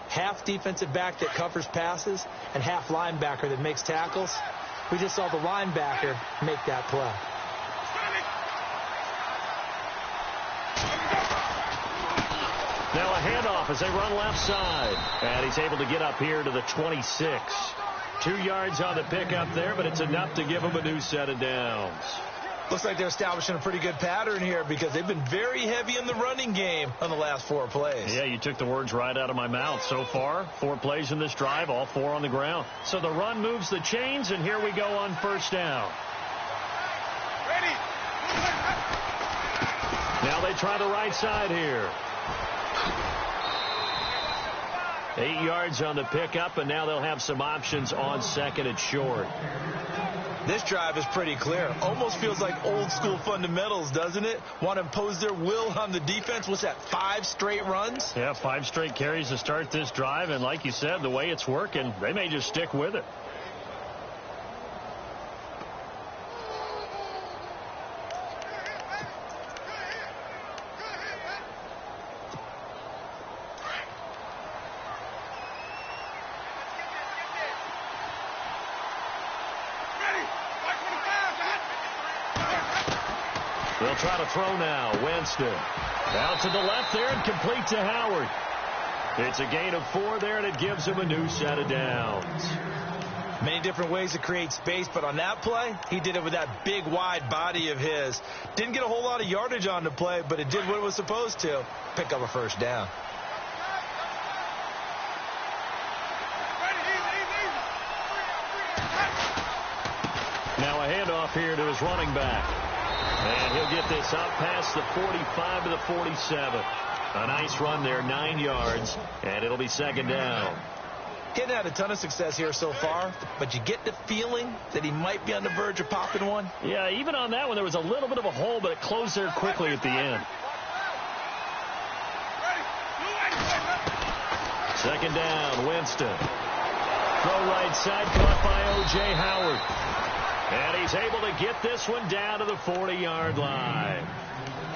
Half defensive back that covers passes and half linebacker that makes tackles. We just saw the linebacker make that play. Now a handoff as they run left side. And he's able to get up here to the 26. 2 yards on the pickup there, but it's enough to give him a new set of downs. Looks like they're establishing a pretty good pattern here because they've been very heavy in the running game on the last 4 plays. Yeah, you took the words right out of my mouth. So far, 4 plays in this drive, all 4 on the ground. So the run moves the chains, and here we go on first down. Ready. Now they try the right side here. 8 yards on the pickup, and now they'll have some options on second and short. This drive is pretty clear. Almost feels like old school fundamentals, doesn't it? Want to impose their will on the defense. What's that, 5 straight runs? Yeah, 5 straight carries to start this drive, and like you said, the way it's working, they may just stick with it. They'll try to throw now. Winston. Out to the left there and complete to Howard. It's a gain of 4 there, and it gives him a new set of downs. Many different ways to create space, but on that play, he did it with that big, wide body of his. Didn't get a whole lot of yardage on the play, but it did what it was supposed to. Pick up a first down. Now a handoff here to his running back. And he'll get this up past the 45 to the 47. A nice run there, 9 yards, and it'll be second down. He hasn't had a ton of success here so far, but you get the feeling that he might be on the verge of popping one. Yeah, even on that one, there was a little bit of a hole, but it closed there quickly at the end. Second down, Winston. Throw right side, caught by O.J. Howard. And he's able to get this one down to the 40-yard line.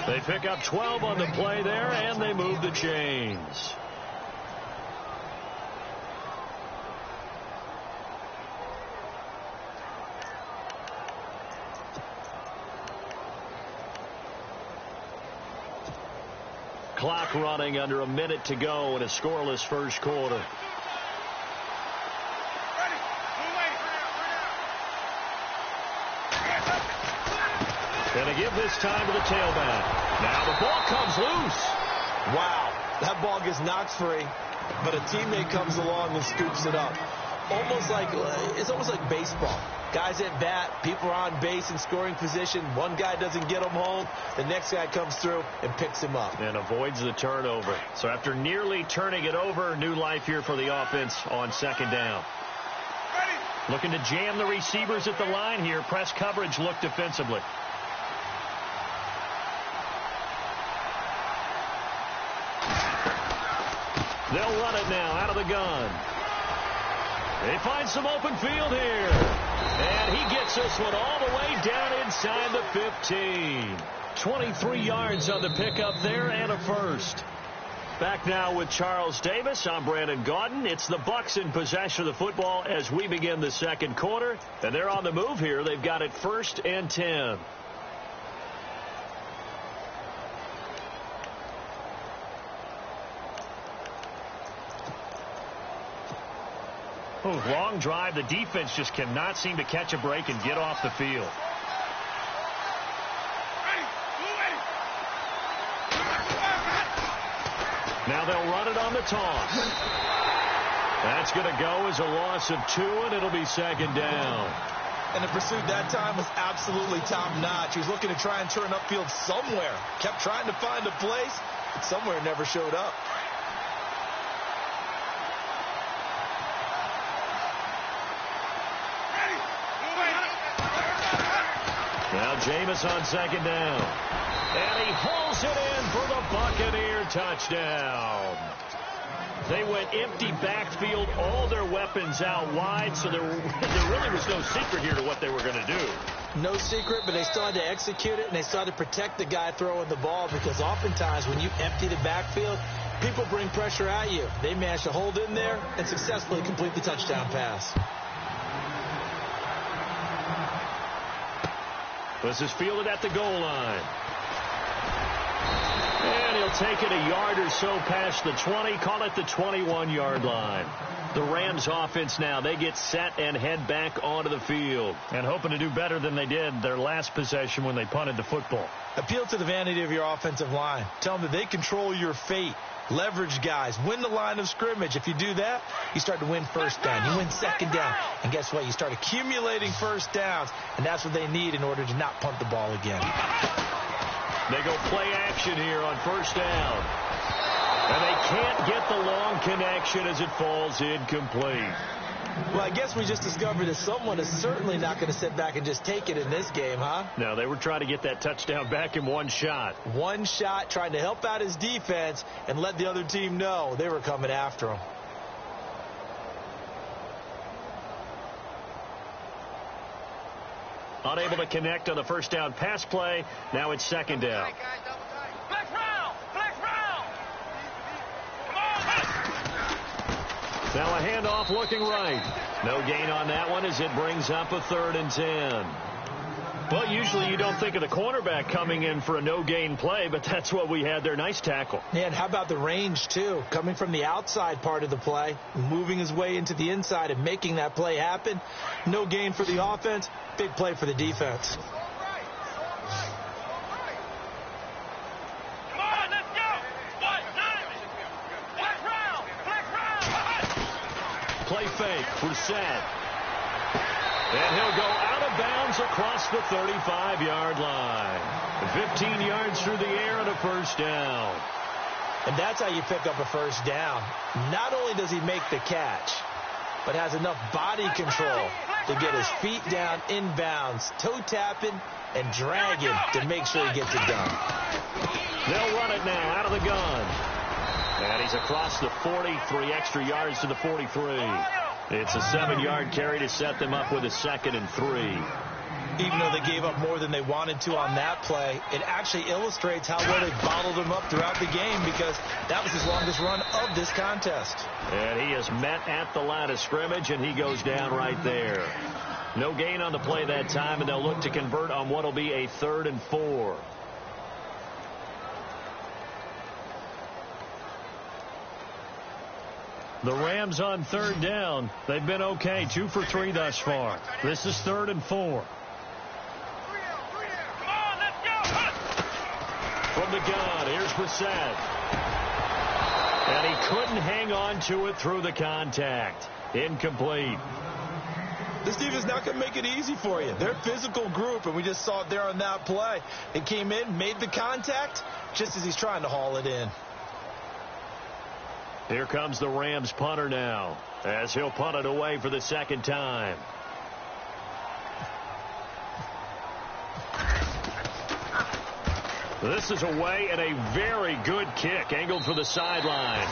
They pick up 12 on the play there, and they move the chains. Clock running, under a minute to go in a scoreless first quarter. Going to give this time to the tailback. Now the ball comes loose. Wow, that ball gets knocked free, but a teammate comes along and scoops it up. It's almost like baseball. Guys at bat, people are on base in scoring position. One guy doesn't get him home. The next guy comes through and picks him up. And avoids the turnover. So after nearly turning it over, new life here for the offense on second down. Looking to jam the receivers at the line here. Press coverage look defensively. They'll run it now out of the gun. They find some open field here. And he gets this one all the way down inside the 15. 23 yards on the pickup there and a first. Back now with Charles Davis. I'm Brandon Gaudin. It's the Bucs in possession of the football as we begin the second quarter. And they're on the move here. They've got it 1st and 10. Long drive. The defense just cannot seem to catch a break and get off the field. Now they'll run it on the toss. That's going to go as a loss of 2, and it'll be second down. And the pursuit that time was absolutely top-notch. He was looking to try and turn upfield somewhere. Kept trying to find a place, but somewhere never showed up. Now Jameis on second down. And he hauls it in for the Buccaneer touchdown. They went empty backfield, all their weapons out wide, so there really was no secret here to what they were going to do. No secret, but they still had to execute it, and they still had to protect the guy throwing the ball, because oftentimes when you empty the backfield, People bring pressure at you. They managed to hold in there and successfully complete the touchdown pass. This is fielded at the goal line. And he'll take it a yard or so past the 20, call it the 21-yard line. The Rams offense now, they get set and head back onto the field. And hoping to do better than they did their last possession when they punted the football. Appeal to the vanity of your offensive line. Tell them that they control your fate. Leverage guys. Win the line of scrimmage. If you do that, you start to win first down. You win second down. And guess what? You start accumulating first downs. And that's what they need in order to not punt the ball again. They go play action here on first down. And they can't get the long connection as it falls incomplete. Well, I guess we just discovered that someone is certainly not going to sit back and just take it in this game, huh? No, they were trying to get that touchdown back in one shot. One shot, trying to help out his defense and let the other team know they were coming after him. Unable to connect on the first down pass play. Now it's second down. Now a handoff looking right. No gain on that one as it brings up a 3rd and 10. Well, usually you don't think of the cornerback coming in for a no-gain play, but that's what we had there. Nice tackle. And how about the range, too? Coming from the outside part of the play, moving his way into the inside and making that play happen. No gain for the offense, big play for the defense. Play fake, Brissett. And he'll go out of bounds across the 35-yard line. 15 yards through the air and a first down. And that's how you pick up a first down. Not only does he make the catch, but has enough body control to get his feet down inbounds, toe tapping and dragging to make sure he gets it done. They'll run it now out of the gun. And he's across the 40, 3 extra yards to the 43. It's a 7-yard carry to set them up with a 2nd and 3. Even though they gave up more than they wanted to on that play, it actually illustrates how well they bottled him up throughout the game because that was his longest run of this contest. And he is met at the line of scrimmage, and he goes down right there. No gain on the play that time, and they'll look to convert on what will be a 3rd and 4. The Rams on 3rd down. They've been okay, 2 for 3 thus far. This is 3rd and 4. From the gun, here's Brissett. And he couldn't hang on to it through the contact. Incomplete. This defense is not going to make it easy for you. They're a physical group, and we just saw it there on that play. It came in, made the contact, just as he's trying to haul it in. Here comes the Rams punter now, as he'll punt it away for the 2nd time. This is away and a very good kick, angled for the sidelines.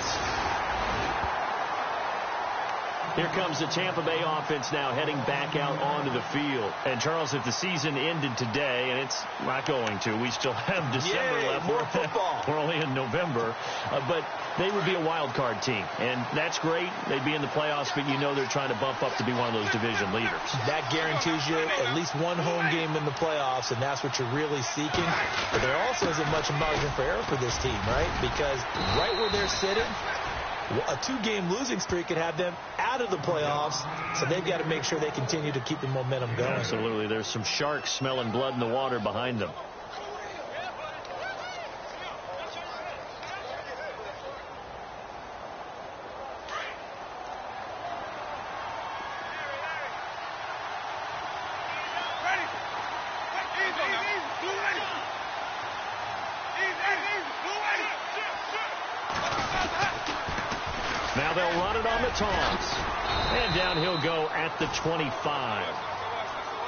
Here comes the Tampa Bay offense now heading back out onto the field. And, Charles, if the season ended today, and it's not going to, we still have December left. More football. We're only in November. But they would be a wild card team. And that's great. They'd be in the playoffs, but you know they're trying to bump up to be one of those division leaders. That guarantees you at least one home game in the playoffs, and that's what you're really seeking. But there also isn't much margin for error for this team, right? Because right where they're sitting, a 2-game losing streak could have them out of the playoffs, so they've got to make sure they continue to keep the momentum going. Absolutely. There's some sharks smelling blood in the water behind them. Now they'll run it on the toss. And down he'll go at the 25.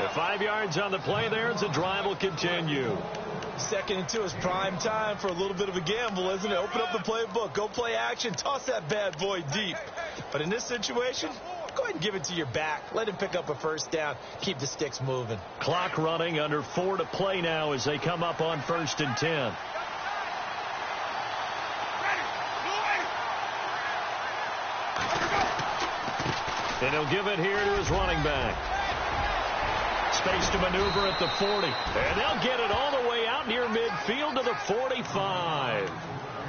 The 5 yards on the play there as the drive will continue. 2nd and 2 is prime time for a little bit of a gamble, isn't it? Open up the playbook. Go play action. Toss that bad boy deep. But in this situation, go ahead and give it to your back. Let him pick up a first down. Keep the sticks moving. Clock running, under 4 to play now as they come up on 1st and 10. And he'll give it here to his running back. Space to maneuver at the 40. And they'll get it all the way out near midfield to the 45.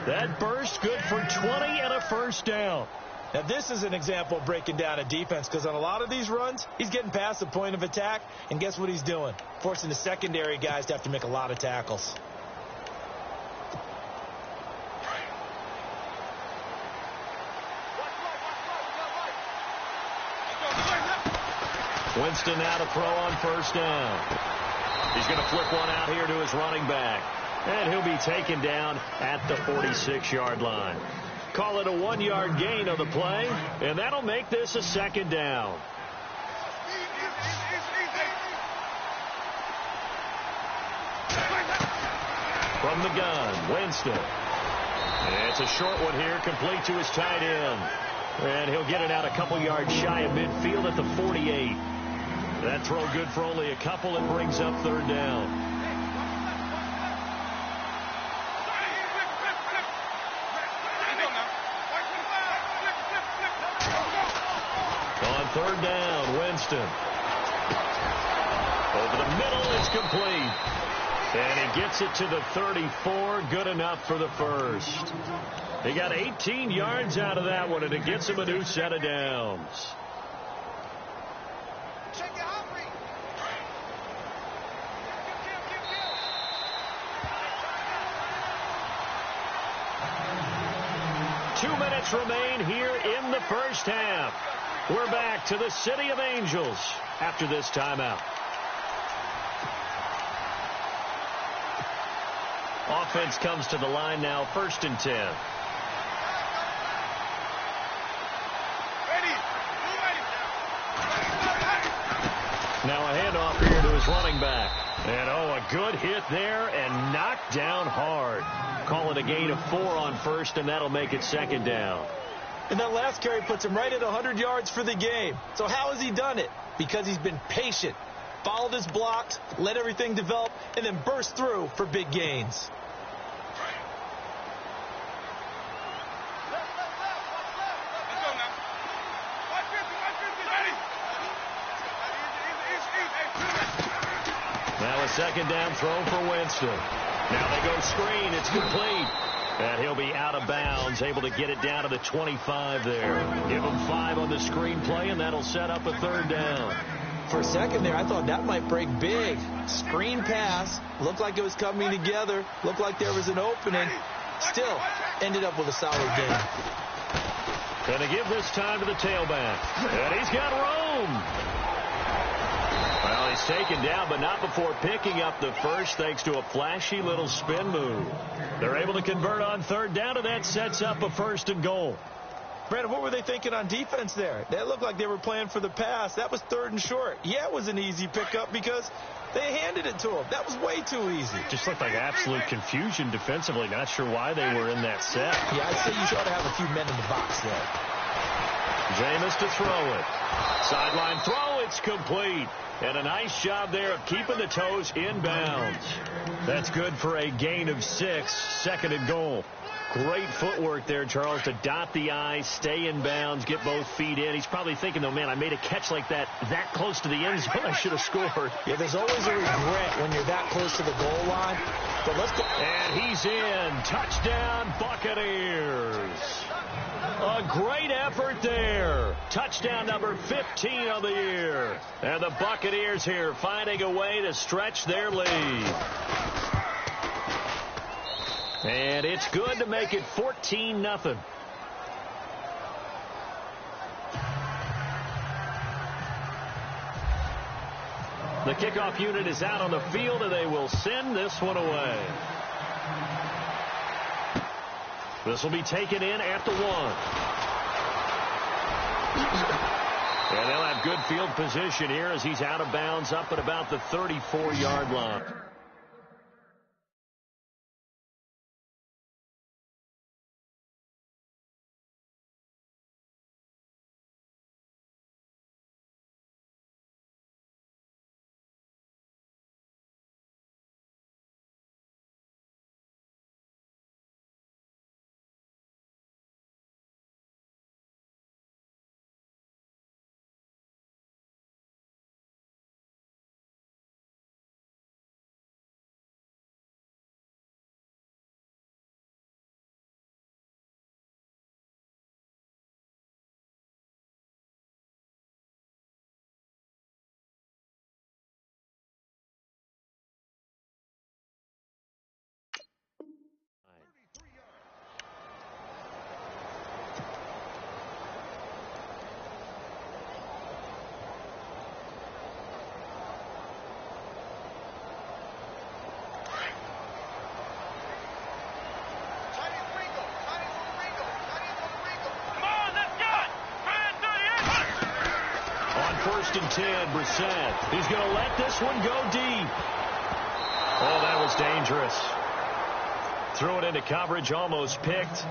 That burst good for 20 and a first down. Now, this is an example of breaking down a defense, because on a lot of these runs, he's getting past the point of attack, and guess what he's doing? Forcing the secondary guys to have to make a lot of tackles. Winston now to throw on first down. He's going to flip one out here to his running back. And he'll be taken down at the 46-yard line. Call it a 1-yard gain on the play, and that'll make this a second down. From the gun, Winston. It's a short one here, complete to his tight end. And he'll get it out a couple yards shy of midfield at the 48. That throw good for only a couple. It brings up third down. On third down, Winston. Over the middle, it's complete. And he gets it to the 34. Good enough for the first. He got 18 yards out of that one, and it gets him a new set of downs. Remain here in the first half. We're back to the City of Angels after this timeout. Offense comes to the line now, 1st and 10. Now a handoff here to his running back. And a good hit there and knocked down hard. Call it a gain of 4 on first, and that'll make it second down. And that last carry puts him right at 100 yards for the game. So how has he done it? Because he's been patient, followed his blocks, let everything develop, and then burst through for big gains. Now a second down throw for Winston. Now they go screen. It's complete. And he'll be out of bounds, able to get it down to the 25 there. Give him 5 on the screen play, and that'll set up a third down. For a second there, I thought that might break big. Screen pass. Looked like it was coming together. Looked like there was an opening. Still ended up with a solid game. Going to give this time to the tailback. And he's got room. Well, he's taken down, but not before picking up the first thanks to a flashy little spin move. They're able to convert on third down, and that sets up a 1st and goal. Brandon, what were they thinking on defense there? They looked like they were playing for the pass. That was 3rd and short. Yeah, it was an easy pickup because they handed it to him. That was way too easy. Just looked like absolute confusion defensively. Not sure why they were in that set. Yeah, I'd say you should have a few men in the box there. Jameis to throw it. Sideline throw, it's complete. And a nice job there of keeping the toes inbounds. That's good for a gain of 6, 2nd and goal. Great footwork there, Charles, to dot the I, stay in bounds, get both feet in. He's probably thinking, though, man, I made a catch like that close to the end zone. I should have scored. Yeah, there's always a regret when you're that close to the goal line. But let's go. And he's in. Touchdown, Buccaneers. A great effort there. Touchdown number 15 of the year. And the Buccaneers here finding a way to stretch their lead. And it's good to make it 14-0. The kickoff unit is out on the field, and they will send this one away. This will be taken in at the 1. And they'll have good field position here as he's out of bounds up at about the 34-yard line. first and 10. Brissett. He's going to let this one go deep. Oh, that was dangerous. Threw it into coverage, almost picked,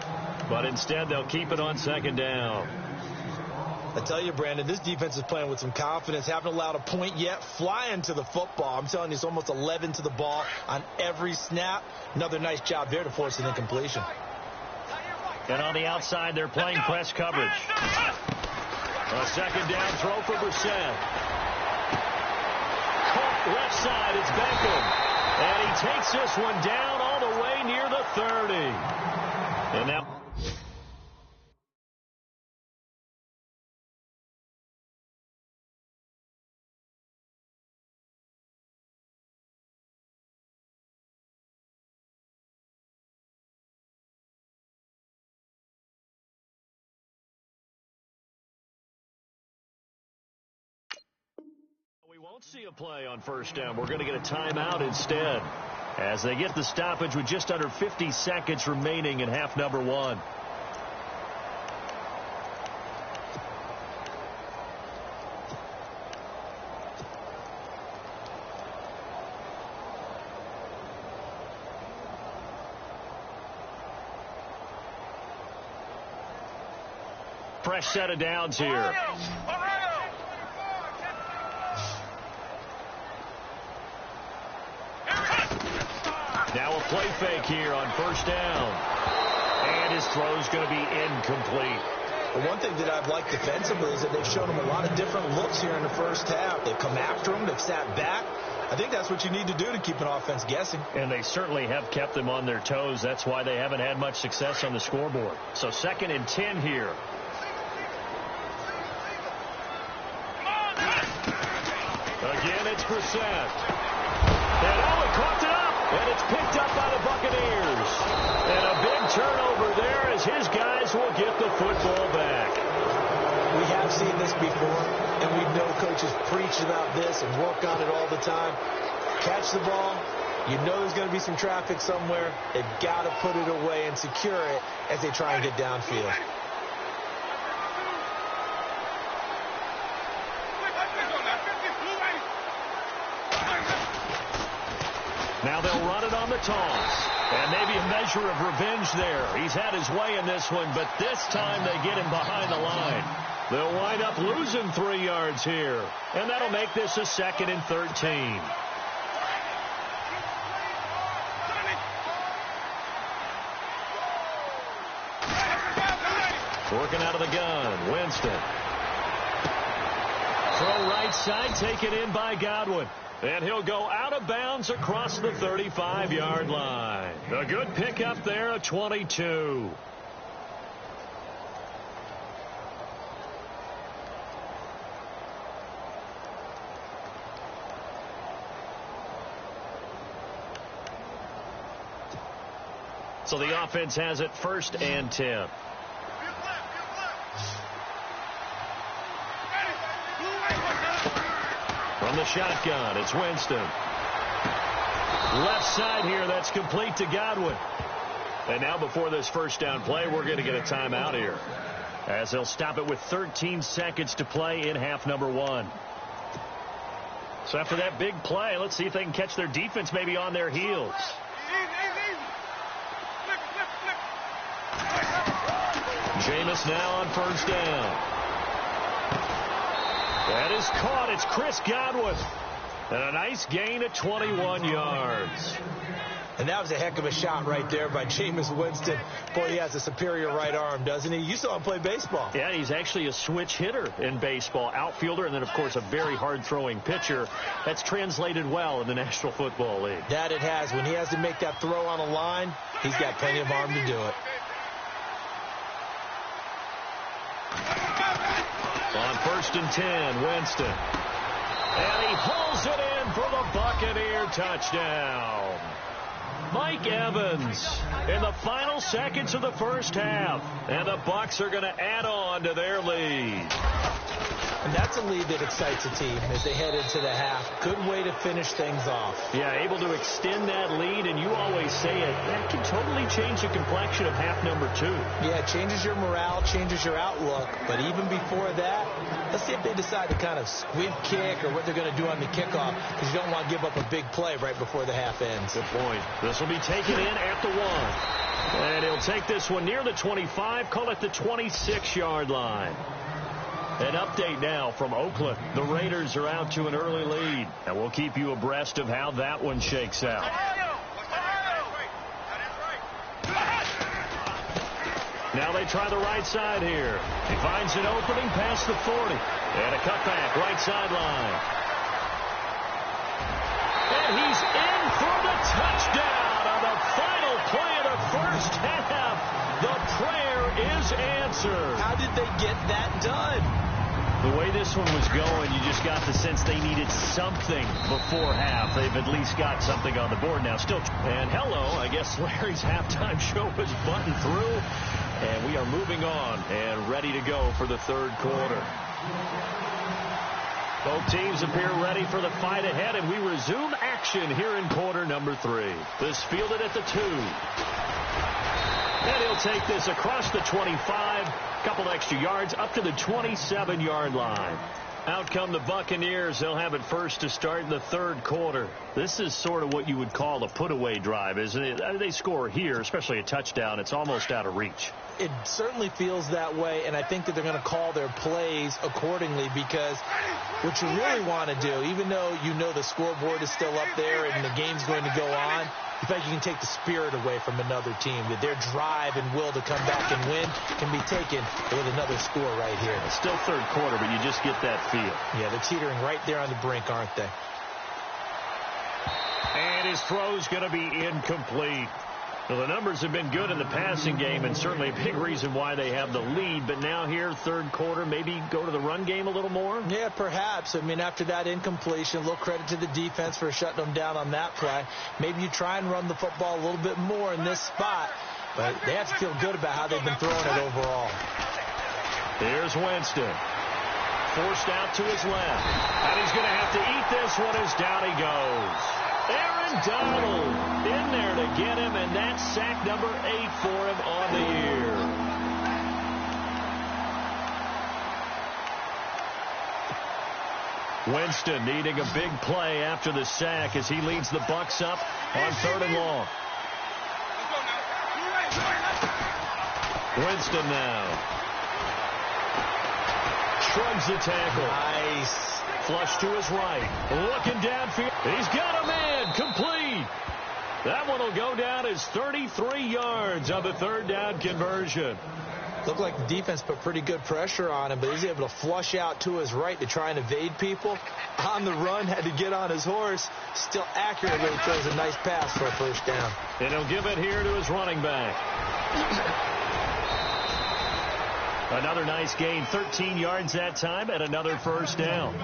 but instead they'll keep it on second down. I tell you, Brandon, this defense is playing with some confidence. Haven't allowed a point yet. Flying to the football. I'm telling you, it's almost 11 to the ball on every snap. Another nice job there to force an incompletion. And on the outside, they're playing press coverage. A second down throw for Brissett. Caught left side, it's Beckham. And he takes this one down all the way near the 30. And now... We won't see a play on first down. We're going to get a timeout instead as they get the stoppage with just under 50 seconds remaining in half number one. Fresh set of downs here. Now a play fake here on first down. And his throw's going to be incomplete. The one thing that I've liked defensively is that they've shown him a lot of different looks here in the first half. They've come after him. They've sat back. I think that's what you need to do to keep an offense guessing. And they certainly have kept them on their toes. That's why they haven't had much success on the scoreboard. So second and 10 here. Again, it's Brissett. And Owen coughed it up. And it's picked up by the Buccaneers. And a big turnover there as his guys will get the football back. We have seen this before, and we know coaches preach about this and work on it all the time. Catch the ball. You know there's going to be some traffic somewhere. They've got to put it away and secure it as they try and get downfield. Now they'll run it on the toss. And maybe a measure of revenge there. He's had his way in this one, but this time they get him behind the line. They'll wind up losing 3 yards here. And that'll make this a second and 13. Working out of the gun, Winston. Throw right side, taken in by Godwin. And he'll go out of bounds across the 35-yard line. A good pickup there, a 22. So the offense has it first and 10. From the shotgun, it's Winston. Left side here, that's complete to Godwin. And now before this first down play, we're going to get a timeout here, as they'll stop it with 13 seconds to play in half number one. So after that big play, let's see if they can catch their defense maybe on their heels. Jameis now on first down. That is caught. It's Chris Godwin. And a nice gain at 21 yards. And that was a heck of a shot right there by Jameis Winston. Boy, he has a superior right arm, doesn't he? You saw him play baseball. Yeah, he's actually a switch hitter in baseball. Outfielder, and then, of course, a very hard-throwing pitcher. That's translated well in the National Football League. That it has. When he has to make that throw on a line, he's got plenty of arm to do it. On first and 10, Winston. And he pulls it in for the Buccaneer touchdown. Mike Evans in the final seconds of the first half. And the Bucs are going to add on to their lead. And that's a lead that excites a team as they head into the half. Good way to finish things off. Yeah, able to extend that lead, and you always say it, that can totally change the complexion of half number 2. Yeah, it changes your morale, changes your outlook. But even before that, let's see if they decide to kind of squib kick or what they're going to do on the kickoff, because you don't want to give up a big play right before the half ends. Good point. This will be taken in at the 1. And he'll take this one near the 25, call it the 26-yard line. An update now from Oakland. The Raiders are out to an early lead, and we'll keep you abreast of how that one shakes out. Now they try the right side here. He finds an opening past the 40. And a cutback right sideline. And he's in for the touchdown on the final play of the first half. The prayer is answered. How did they get that done? The way this one was going, you just got the sense they needed something before half. They've at least got something on the board now. Still, and hello, I guess Larry's halftime show was buttoned through. And we are moving on and ready to go for the third quarter. Both teams appear ready for the fight ahead, and we resume action here in quarter number 3. This fielded at the 2. And he'll take this across the 25, couple extra yards, up to the 27-yard line. Out come the Buccaneers. They'll have it first to start in the third quarter. This is sort of what you would call a put-away drive, isn't it? I mean, they score here, especially a touchdown. It's almost out of reach. It certainly feels that way, and I think that they're going to call their plays accordingly, because what you really want to do, even though you know the scoreboard is still up there and the game's going to go on, in fact, you can take the spirit away from another team, that their drive and will to come back and win can be taken with another score right here. It's still third quarter, but you just get that feel. Yeah, they're teetering right there on the brink, aren't they? And his throw's going to be incomplete. Well, the numbers have been good in the passing game, and certainly a big reason why they have the lead. But now here, third quarter, maybe go to the run game a little more? Yeah, perhaps. I mean, after that incompletion, a little credit to the defense for shutting them down on that play. Maybe you try and run the football a little bit more in this spot. But they have to feel good about how they've been throwing it overall. Here's Winston. Forced out to his left. And he's going to have to eat this one as down he goes. Aaron Donald in there to get him, and that's sack number 8 for him on the year. Winston needing a big play after the sack as he leads the Bucs up on 3rd and long. Winston now. Shrugs the tackle. Nice. Flush to his right. Looking downfield. He's got a man. Complete. That one will go down as 33 yards on the third down conversion. Looked like the defense put pretty good pressure on him, but he's able to flush out to his right to try and evade people. On the run, had to get on his horse. Still accurately throws a nice pass for a first down. And he'll give it here to his running back. Another nice gain, 13 yards that time, and another first down.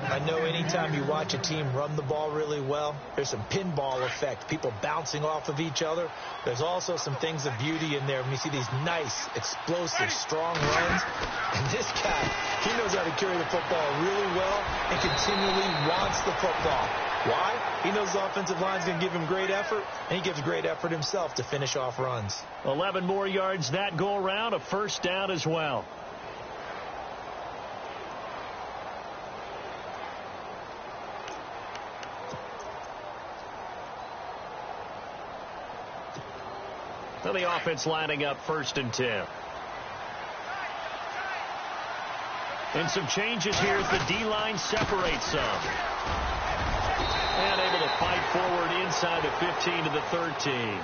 I know anytime you watch a team run the ball really well, there's some pinball effect, people bouncing off of each other. There's also some things of beauty in there when you see these nice, explosive, strong runs. And this guy, he knows how to carry the football really well and continually wants the football. Why? He knows the offensive line's going to give him great effort, and he gives great effort himself to finish off runs. 11 more yards that go around, a first down as well. Now the offense lining up 1st and 10. And some changes here as the D-line separates some. And able to fight forward inside the 15 to the 13.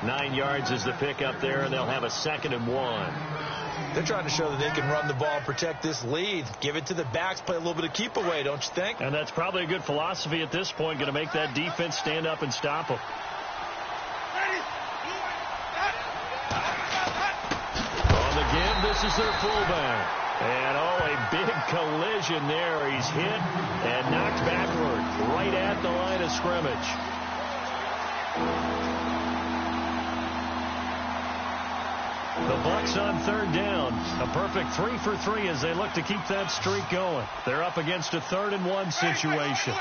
9 yards is the pickup there, and they'll have a 2nd and 1. They're trying to show that they can run the ball and protect this lead. Give it to the backs, play a little bit of keep away, don't you think? And that's probably a good philosophy at this point, going to make that defense stand up and stop them. On the give, this is their fullback. And, a big collision there. He's hit and knocked backward right at the line of scrimmage. The Bucs on third down. A perfect 3 for 3 as they look to keep that streak going. They're up against a 3rd-and-1 situation.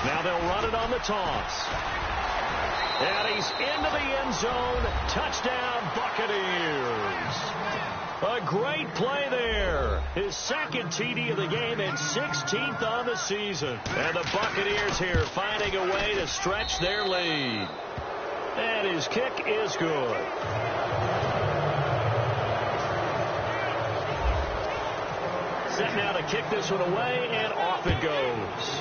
Now they'll run it on the toss. And he's into the end zone. Touchdown, Buccaneers. A great play there. His 2nd TD of the game and 16th on the season. And the Buccaneers here finding a way to stretch their lead. And his kick is good. Set now to kick this one away, and off it goes.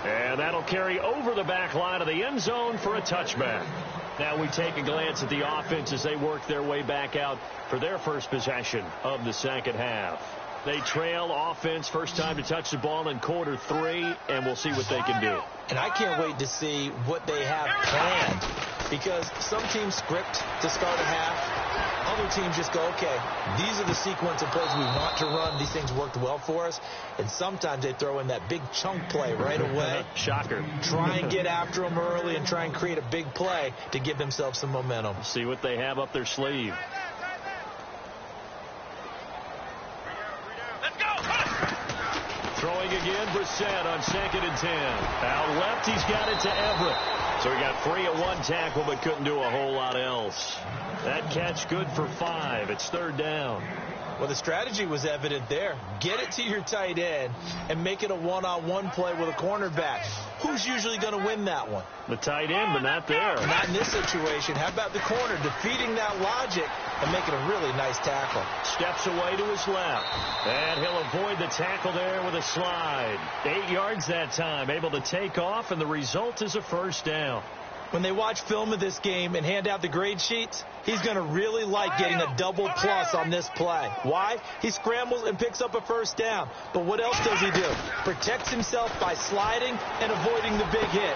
And that'll carry over the back line of the end zone for a touchback. Now we take a glance at the offense as they work their way back out for their first possession of the second half. They trail offense, first time to touch the ball in quarter 3, and we'll see what they can do. And I can't wait to see what they have planned, because some teams script to start a half. Other teams just go, okay, these are the sequence of plays we want to run. These things worked well for us. And sometimes they throw in that big chunk play right away. Shocker. Try and get after them early and try and create a big play to give themselves some momentum. See what they have up their sleeve. Throwing again, Brissett on 2nd and 10. Out left, he's got it to Everett. So he got free at 1 tackle, but couldn't do a whole lot else. That catch good for 5. It's 3rd down. Well, the strategy was evident there. Get it to your tight end and make it a one-on-one play with a cornerback. Who's usually going to win that one? The tight end, but not there. Not in this situation. How about the corner defeating that logic and making a really nice tackle? Steps away to his left. And he'll avoid the tackle there with a slide. 8 yards that time. Able to take off, and the result is a 1st down. When they watch film of this game and hand out the grade sheets, he's going to really like getting a double plus on this play. Why? He scrambles and picks up a 1st down. But what else does he do? Protects himself by sliding and avoiding the big hit.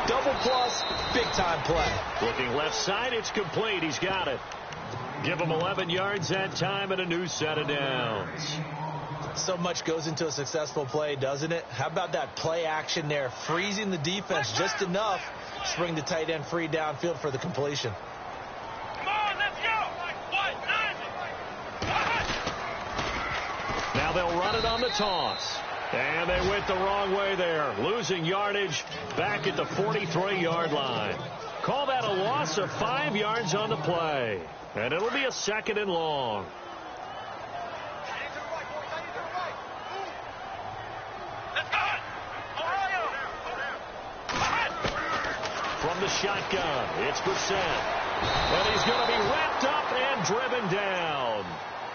Double plus, big-time play. Looking left side, it's complete. He's got it. Give him 11 yards that time and a new set of downs. So much goes into a successful play, doesn't it? How about that play action there? Freezing the defense just enough to bring the tight end free downfield for the completion. Come on, let's go. Now they'll run it on the toss. And they went the wrong way there. Losing yardage back at the 43-yard line. Call that a loss of 5 yards on the play. And it'll be a 2nd and long. From the shotgun, it's Brissett. And he's going to be wrapped up and driven down.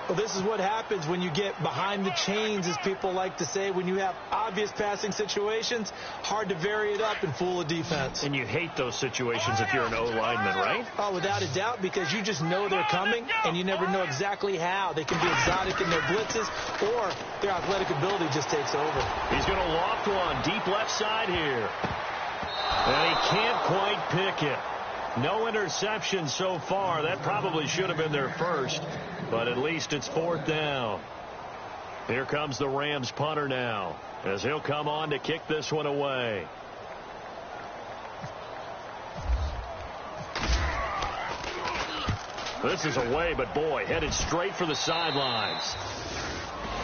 Well, this is what happens when you get behind the chains, as people like to say. When you have obvious passing situations, hard to vary it up and fool a defense. And you hate those situations if you're an O-lineman, right? Oh, without a doubt, because you just know they're coming, and you never know exactly how. They can be exotic in their blitzes, or their athletic ability just takes over. He's going to loft one deep left side here. And he can't quite pick it. No interception so far. That probably should have been their first, but at least it's 4th down. Here comes the Rams punter now, as he'll come on to kick this one away. This is away, but boy, headed straight for the sidelines.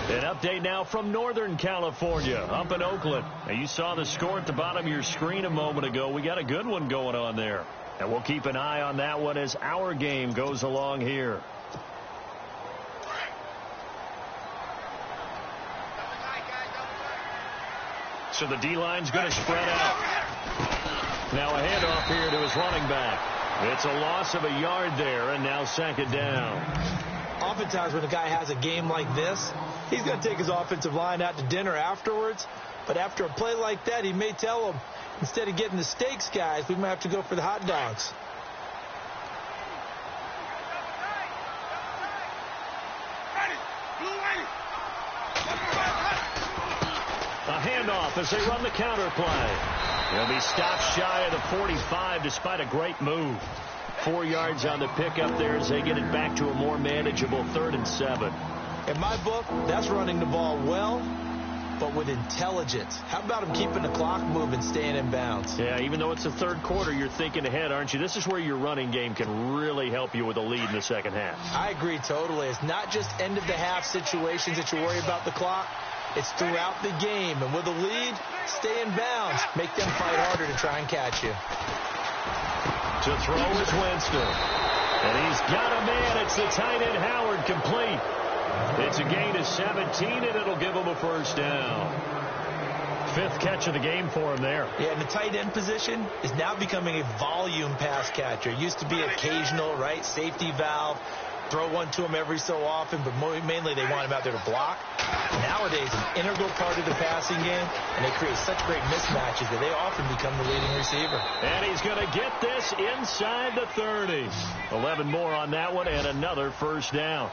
An update now from Northern California, up in Oakland. Now, you saw the score at the bottom of your screen a moment ago. We got a good one going on there. And we'll keep an eye on that one as our game goes along here. So the D-line's going to spread out. Now a handoff here to his running back. It's a loss of a yard there, and now 2nd down. Oftentimes when a guy has a game like this, he's going to take his offensive line out to dinner afterwards. But after a play like that, he may tell them, instead of getting the steaks, guys, we might have to go for the hot dogs. A handoff as they run the counter play. He'll be stopped shy of the 45 despite a great move. 4 yards on the pickup there as they get it back to a more manageable 3rd and 7. In my book, that's running the ball well but with intelligence. How about him keeping the clock moving, staying in bounds? Yeah, even though it's the third quarter, you're thinking ahead, aren't you? This is where your running game can really help you with a lead in the second half. I agree totally. It's not just end-of-the-half situations that you worry about the clock. It's throughout the game. And with a lead, stay in bounds. Make them fight harder to try and catch you. To throw is Winston. And he's got a man. It's the tight end Howard, complete. It's a gain of 17, and it'll give him a first down. 5th catch of the game for him there. Yeah, and the tight end position is now becoming a volume pass catcher. It used to be occasional, right? Safety valve. Throw one to him every so often, but mainly they want him out there to block. Nowadays, an integral part of the passing game, and they create such great mismatches that they often become the leading receiver. And he's going to get this inside the 30. 11 more on that one, and another first down.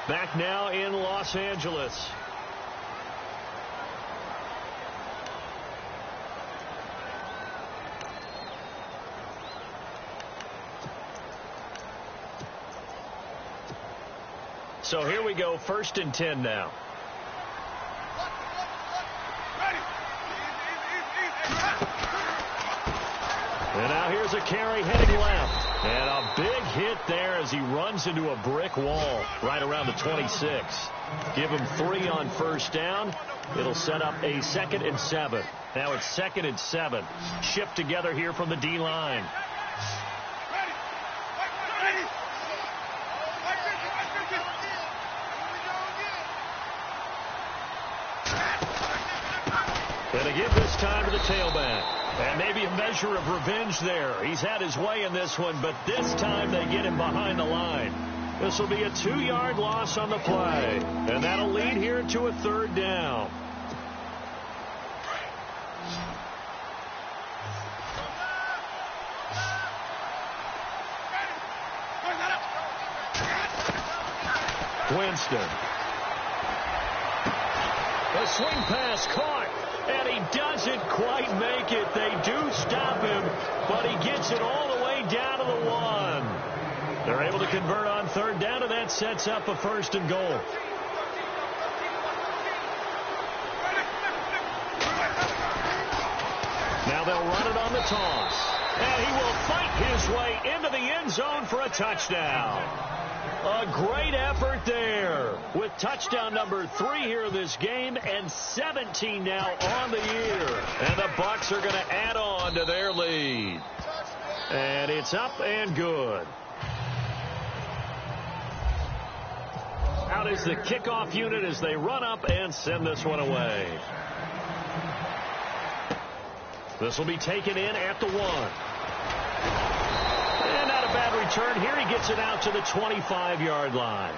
Back now in Los Angeles. So here we go, 1st and 10 now. And now here's a carry heading left. And a big hit there as he runs into a brick wall right around the 26. Give him 3 on first down. It'll set up a 2nd and 7. Now it's 2nd and 7. Shift together here from the D-line. Gonna give this time to the tailback. And maybe a measure of revenge there. He's had his way in this one, but this time they get him behind the line. This will be a 2-yard loss on the play. And that'll lead here to a 3rd down. Winston. A swing pass caught. And he doesn't quite make it. They do stop him, but he gets it all the way down to the 1. They're able to convert on 3rd down, and that sets up a 1st and goal. Now they'll run it on the toss. And he will fight his way into the end zone for a touchdown. A great effort there with touchdown number 3 here in this game and 17 now on the year. And the Bucs are going to add on to their lead. And it's up and good. Out is the kickoff unit as they run up and send this one away. This will be taken in at the 1. And not a bad return here. He gets it out to the 25-yard line.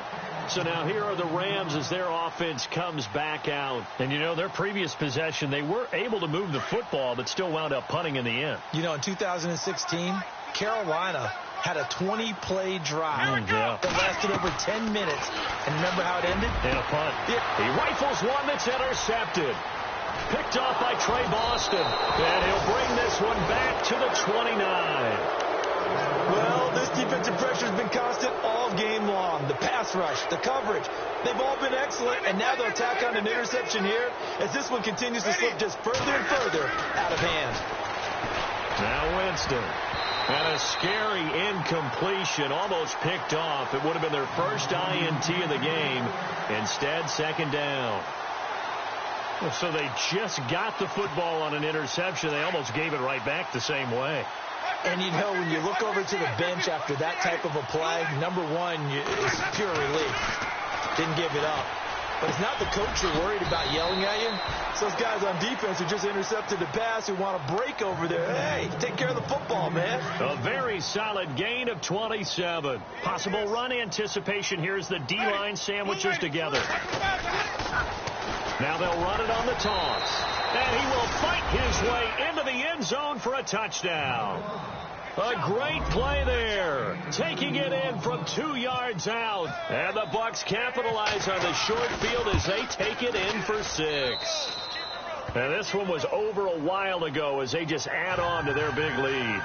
So now here are the Rams as their offense comes back out. And, you know, their previous possession, they were able to move the football, but still wound up punting in the end. You know, in 2016, Carolina had a 20-play drive that lasted over 10 minutes. And remember how it ended? And a punt. He rifles one that's intercepted. Picked off by Trey Boston. And he'll bring this one back to the 29. Well, this defensive pressure has been constant all game long. The pass rush, the coverage, they've all been excellent, and now they'll tack on an interception here as this one continues to slip just further and further out of hand. Now Winston. And a scary incompletion, almost picked off. It would have been their first INT of the game. Instead, 2nd down. So they just got the football on an interception. They almost gave it right back the same way. And, you know, when you look over to the bench after that type of a play, number one is pure relief. Didn't give it up. But it's not the coach you're worried about yelling at you. It's those guys on defense who just intercepted the pass who want to break over there. Hey, take care of the football, man. A very solid gain of 27. Possible run anticipation here as the D-line sandwiches together. Now they'll run it on the toss. And he will fight his way into the end zone for a touchdown. A great play there. Taking it in from 2 yards out. And the Bucs capitalize on the short field as they take it in for 6. And this one was over a while ago as they just add on to their big lead.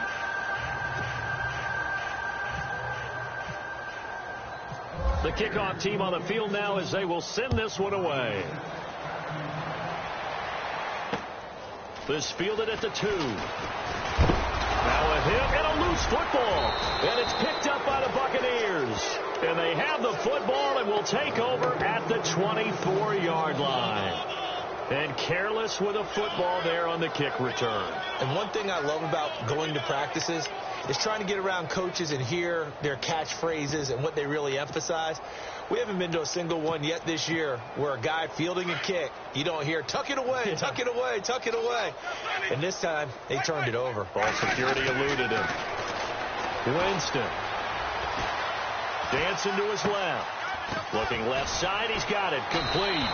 The kickoff team on the field now as they will send this one away. This fielded at the 2. Now a hit and a loose football. And it's picked up by the Buccaneers. And they have the football and will take over at the 24-yard line. And careless with a football there on the kick return. And one thing I love about going to practices is trying to get around coaches and hear their catchphrases and what they really emphasize. We haven't been to a single one yet this year where a guy fielding a kick, you don't hear, tuck it away, tuck it away, tuck it away. And this time, they turned it over. Ball security eluded him. Winston. Dancing to his left. Looking left side, he's got it. Complete.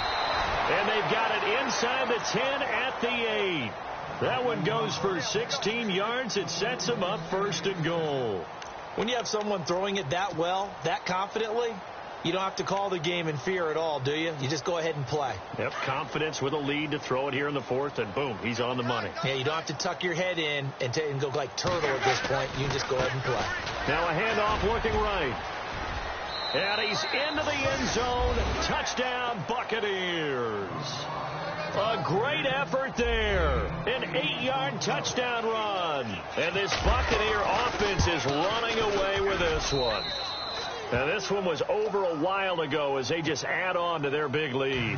And they've got it inside the 10 at the 8. That one goes for 16 yards. It sets him up 1st and goal. When you have someone throwing it that well, that confidently, you don't have to call the game in fear at all, do you? You just go ahead and play. Yep, confidence with a lead to throw it here in the 4th, and boom, he's on the money. Yeah, you don't have to tuck your head in and go like turtle at this point. You can just go ahead and play. Now a handoff looking right. And he's into the end zone. Touchdown, Buccaneers. A great effort there. An 8-yard touchdown run. And this Buccaneer offense is running away with this one. Now, this one was over a while ago as they just add on to their big lead.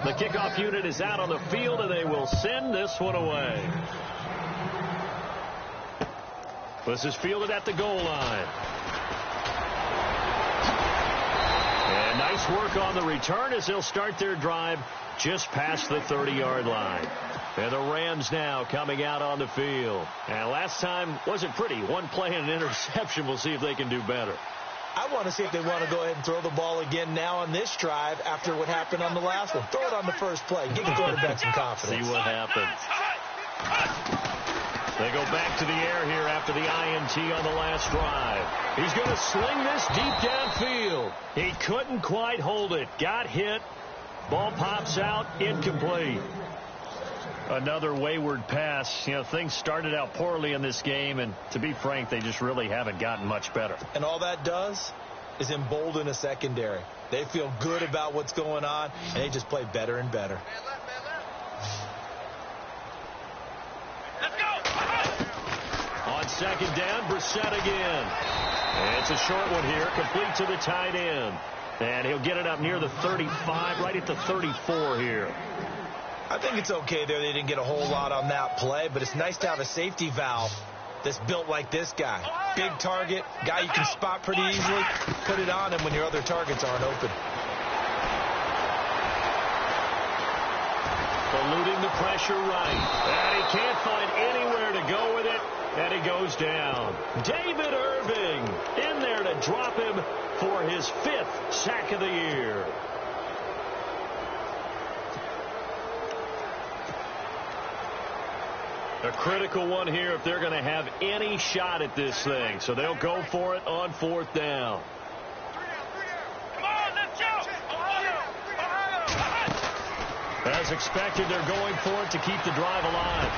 The kickoff unit is out on the field, and they will send this one away. This is fielded at the goal line. And nice work on the return as they'll start their drive just past the 30-yard line. And the Rams now coming out on the field. And last time wasn't pretty. One play and an interception. We'll see if they can do better. I want to see if they want to go ahead and throw the ball again now on this drive after what happened on the last one. Throw it on the first play. Give the quarterback some confidence. See what happens. They go back to the air here after the INT on the last drive. He's going to sling this deep downfield. He couldn't quite hold it. Got hit. Ball pops out. Incomplete. Another wayward pass. You know, things started out poorly in this game, and to be frank, they just really haven't gotten much better. And all that does is embolden a secondary. They feel good about what's going on, and they just play better and better. Let's go. On 2nd down, Brissett again. And it's a short one here, complete to the tight end. And he'll get it up near the 35, right at the 34 here. I think it's okay there. They didn't get a whole lot on that play, but it's nice to have a safety valve that's built like this guy. Big target, guy you can spot pretty easily. Put it on him when your other targets aren't open. Eluding the pressure right. And he can't find anywhere to go with it, and he goes down. David Irving in there to drop him for his 5th sack of the year. A critical one here if they're going to have any shot at this thing. So they'll go for it on 4th down. Come on, let's go. As expected, they're going for it to keep the drive alive.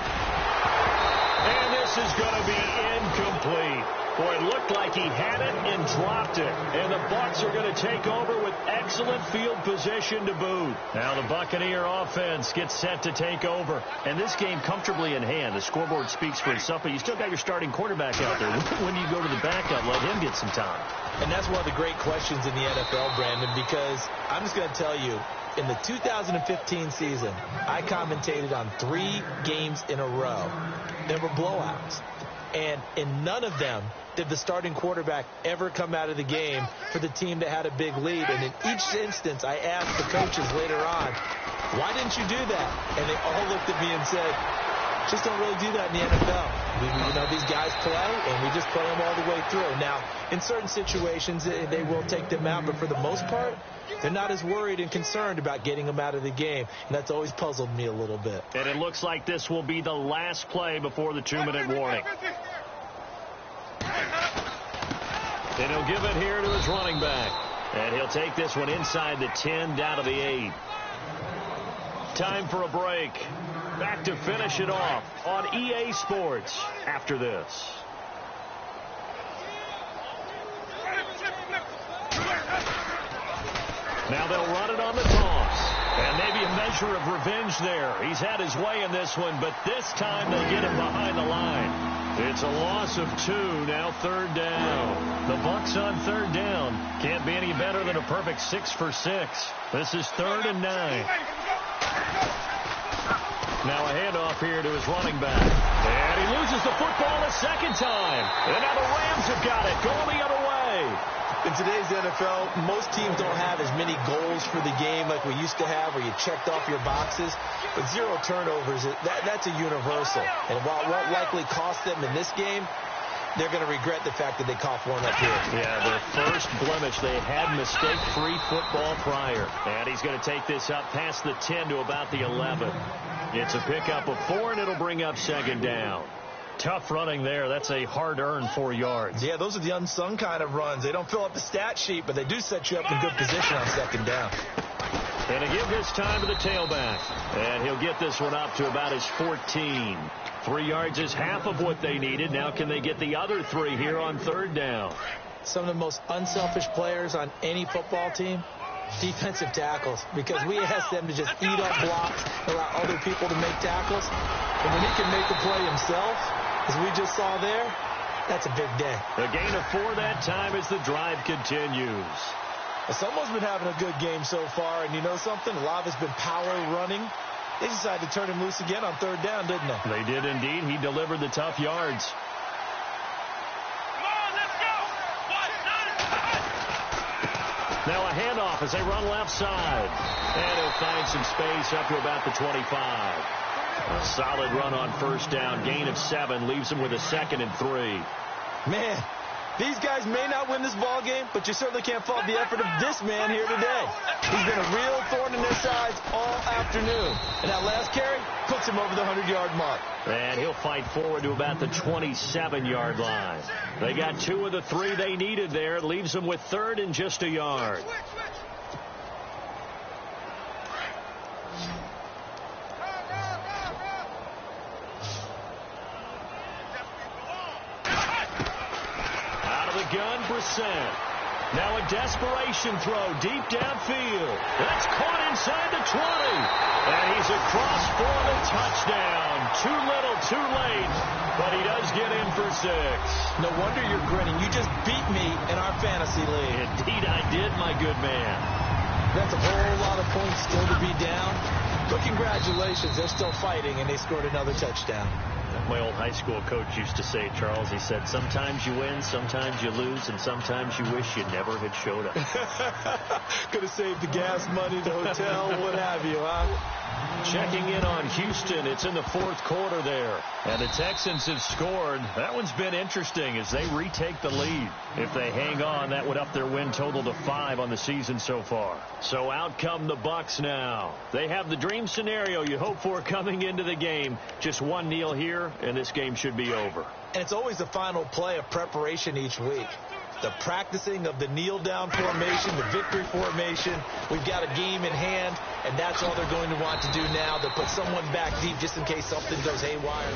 And this is going to be incomplete. Boy, it looked like he had it and dropped it. And the Bucs are going to take over with excellent field position to boot. Now the Buccaneer offense gets set to take over. And this game comfortably in hand. The scoreboard speaks for itself, but you still got your starting quarterback out there. When do you go to the backup, let him get some time? And that's one of the great questions in the NFL, Brandon, because I'm just going to tell you, in the 2015 season, I commentated on 3 games in a row. There were blowouts. And in none of them did the starting quarterback ever come out of the game for the team that had a big lead. And in each instance, I asked the coaches later on, why didn't you do that? And they all looked at me and said, Just don't really do that in the NFL. These guys play, and we just play them all the way through. Now, in certain situations, they will take them out, but for the most part, they're not as worried and concerned about getting them out of the game, and that's always puzzled me a little bit. And it looks like this will be the last play before the 2-minute warning. And he'll give it here to his running back. And he'll take this one inside the 10, down to the 8. Time for a break. Back to finish it off on EA Sports after this. Now they'll run it on the toss. And maybe a measure of revenge there. He's had his way in this one, but this time they get him behind the line. It's a loss of 2, now 3rd down. The Bucs on 3rd down. Can't be any better than a perfect 6 for 6. This is 3rd and 9. Now a handoff here to his running back. And he loses the football a second time. And now the Rams have got it, going the other way. In today's NFL, most teams don't have as many goals for the game like we used to have, where you checked off your boxes. But 0 turnovers, that's a universal. And while it won't likely cost them in this game, they're going to regret the fact that they coughed one up here. Yeah, their first blemish. They had mistake-free football prior. And he's going to take this up past the 10 to about the 11. It's a pickup of 4, and it'll bring up 2nd down. Tough running there. That's a hard-earned 4 yards. Yeah, those are the unsung kind of runs. They don't fill up the stat sheet, but they do set you up in good position on 2nd down. And to give this time to the tailback. And he'll get this one up to about his 14. 3 yards is half of what they needed. Now can they get the other 3 here on 3rd down? Some of the most unselfish players on any football team, defensive tackles, because we ask them to just eat up blocks, allow other people to make tackles. And when he can make the play himself, as we just saw there, that's a big day. A gain of 4 that time as the drive continues. Someone's been having a good game so far, and you know something? A lot of it's been power running. They decided to turn him loose again on 3rd down, didn't they? They did indeed. He delivered the tough yards. Come on, let's go! Now a handoff as they run left side. And he'll find some space up to about the 25. A solid run on 1st down. Gain of 7 leaves him with a 2nd and 3. Man, these guys may not win this ball game, but you certainly can't fault the effort of this man here today. He's been a real thorn in their sides all afternoon. And that last carry puts him over the 100-yard mark. And he'll fight forward to about the 27-yard line. They got 2 of the 3 they needed there. It leaves them with 3rd and just a yard. Gun Brissett. Now a desperation throw deep downfield. That's caught inside the 20. And he's across for the touchdown. Too little, too late. But he does get in for 6. No wonder you're grinning. You just beat me in our fantasy league. Indeed I did, my good man. That's a whole lot of points still to be down. But congratulations, they're still fighting, and they scored another touchdown. My old high school coach used to say, Charles, he said, sometimes you win, sometimes you lose, and sometimes you wish you never had showed up. Could have saved the gas money, the hotel, what have you, huh? Checking in on Houston. It's in the 4th quarter there. And the Texans have scored. That one's been interesting as they retake the lead. If they hang on, that would up their win total to 5 on the season so far. So out come the Bucs now. They have the dream scenario you hope for coming into the game. Just one kneel here, and this game should be over. And it's always the final play of preparation each week. The practicing of the kneel-down formation, the victory formation. We've got a game in hand, and that's all they're going to want to do now. They'll put someone back deep just in case something goes haywire.